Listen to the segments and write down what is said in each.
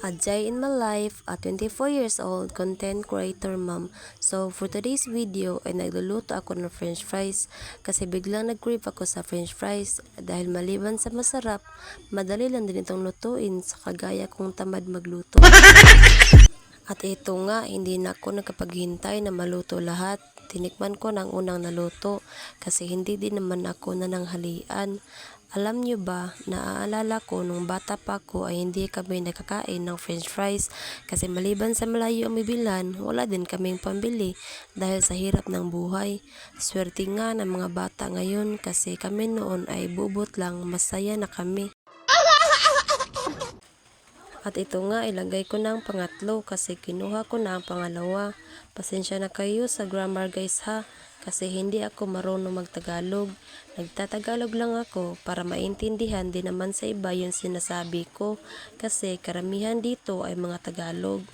A day in my life, a 24 years old content creator mom. So for today's video ay nagluluto ako ng french fries kasi biglang nag-crave ako sa french fries dahil maliban sa masarap, madali lang din itong lutuin sa kagaya kong tamad magluto. At ito nga, hindi na ako nakapaghintay na maluto lahat. Tinikman ko ng unang naluto kasi hindi din naman ako nananghalian. Alam nyo ba, naaalala ko nung bata pa ako ay hindi kami nakakain ng french fries kasi maliban sa malayo ang bibilan, wala din kaming pambili dahil sa hirap ng buhay. Swerte nga ng mga bata ngayon kasi kami noon ay bubot lang, masaya na kami. At ito nga, ilagay ko na ang pangatlo kasi kinuha ko na ang pangalawa. Pasensya na kayo sa grammar guys ha, kasi hindi ako marunong magtagalog. Nagtatagalog lang ako para maintindihan din naman sa iba yung sinasabi ko kasi karamihan dito ay mga Tagalog.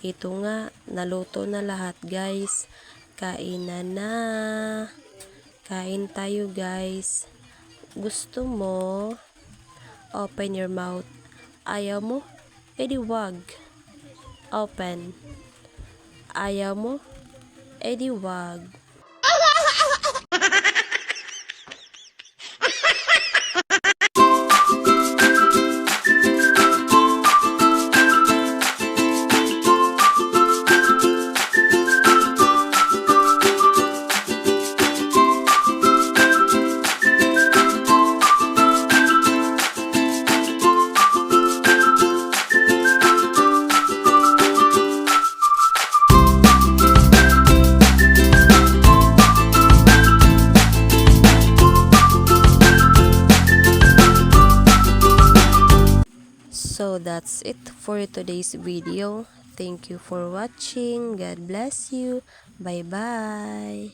Ito nga, naluto na lahat guys. Kain na. Kain tayo guys. Gusto mo? Open your mouth. Ayaw mo? Edi wag. Open. Ayaw mo? Edi wag. So that's it for today's video. Thank you for watching. God bless you. Bye bye.